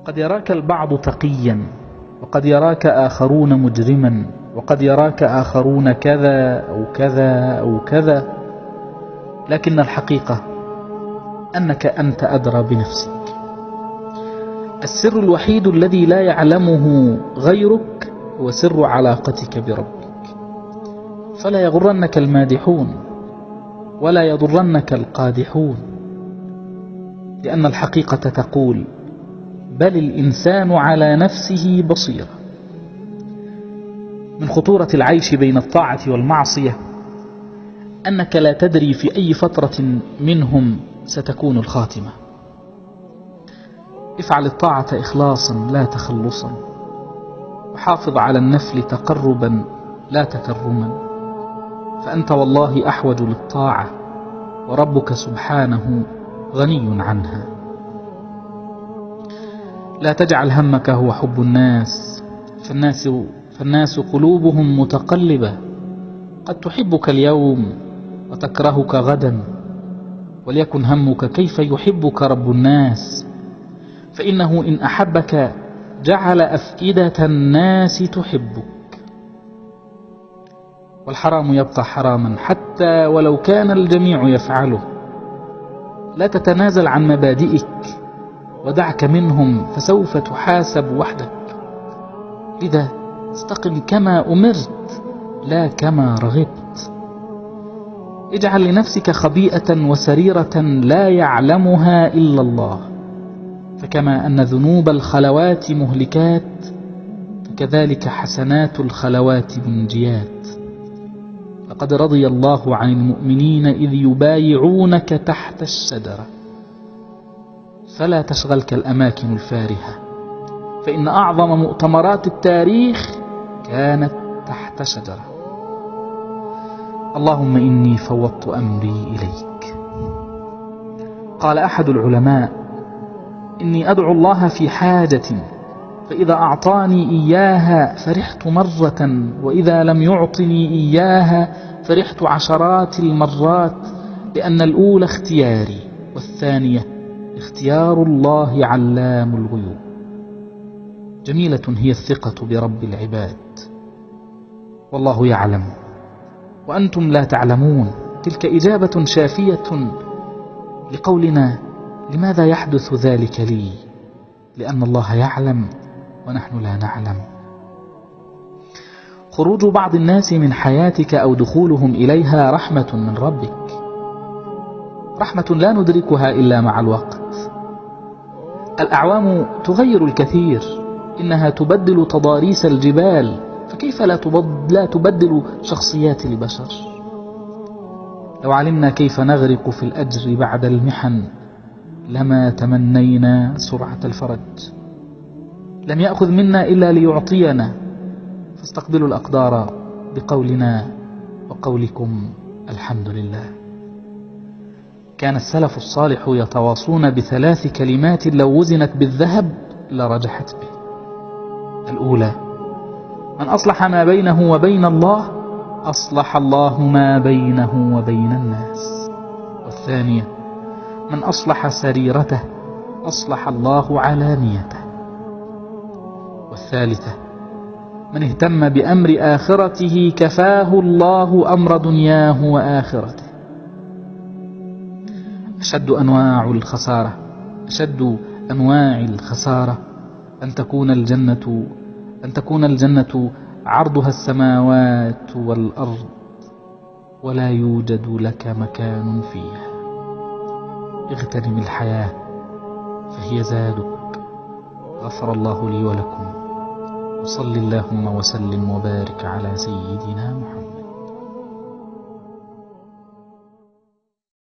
قد يراك البعض تقيا، وقد يراك آخرون مجرما، وقد يراك آخرون كذا أو كذا أو كذا، لكن الحقيقة أنك أنت أدرى بنفسك. السر الوحيد الذي لا يعلمه غيرك هو سر علاقتك بربك. فلا يغرنك المادحون ولا يضرنك القادحون، لأن الحقيقة تقول: بل الإنسان على نفسه بصيرة. من خطورة العيش بين الطاعة والمعصية أنك لا تدري في أي فترة منهم ستكون الخاتمة. افعل الطاعة إخلاصا لا تخلصا، وحافظ على النفل تقربا لا تكرما، فأنت والله أحوج للطاعة، وربك سبحانه غني عنها. لا تجعل همك هو حب الناس، فالناس قلوبهم متقلبة، قد تحبك اليوم وتكرهك غدا، وليكن همك كيف يحبك رب الناس، فإنه إن أحبك جعل أفئدة الناس تحبك. والحرام يبقى حراما حتى ولو كان الجميع يفعله. لا تتنازل عن مبادئك ودعك منهم، فسوف تحاسب وحدك. لذا استقم كما أمرت لا كما رغبت. اجعل لنفسك خبيئة وسريرة لا يعلمها إلا الله، فكما أن ذنوب الخلوات مهلكات، فكذلك حسنات الخلوات منجيات. لقد رضي الله عن المؤمنين إذ يبايعونك تحت الشجرة. فلا تشغلك الأماكن الفارهة، فإن أعظم مؤتمرات التاريخ كانت تحت شجرة. اللهم إني فوضت أمري إليك. قال أحد العلماء: إني أدعو الله في حاجة، فإذا أعطاني إياها فرحت مرة، وإذا لم يعطني إياها فرحت عشرات المرات، لأن الأولى اختياري، والثانية اختيار الله علام الغيوب. جميلة هي الثقة برب العباد، والله يعلم وأنتم لا تعلمون. تلك إجابة شافية لقولنا: لماذا يحدث ذلك لي؟ لأن الله يعلم ونحن لا نعلم. خروج بعض الناس من حياتك أو دخولهم إليها رحمة من ربك، رحمة لا ندركها إلا مع الوقت. الأعوام تغير الكثير، إنها تبدل تضاريس الجبال، فكيف لا تبدل شخصيات البشر؟ لو علمنا كيف نغرق في الأجر بعد المحن لما تمنينا سرعة الفرج. لم يأخذ منا إلا ليعطينا، فاستقبلوا الأقدار بقولنا وقولكم الحمد لله. كان السلف الصالح يتواصون بثلاث كلمات لو وزنت بالذهب لرجحت به. الأولى: من أصلح ما بينه وبين الله أصلح الله ما بينه وبين الناس. والثانية: من أصلح سريرته أصلح الله علانيته. والثالثة: من اهتم بأمر آخرته كفاه الله أمر دنياه وآخرته. أشد أنواع الخسارة أن تكون الجنة عرضها السماوات والأرض ولا يوجد لك مكان فيها. اغتنم الحياة فهي زادك. غفر الله لي ولكم، وصل اللهم وسلم وبارك على سيدنا محمد.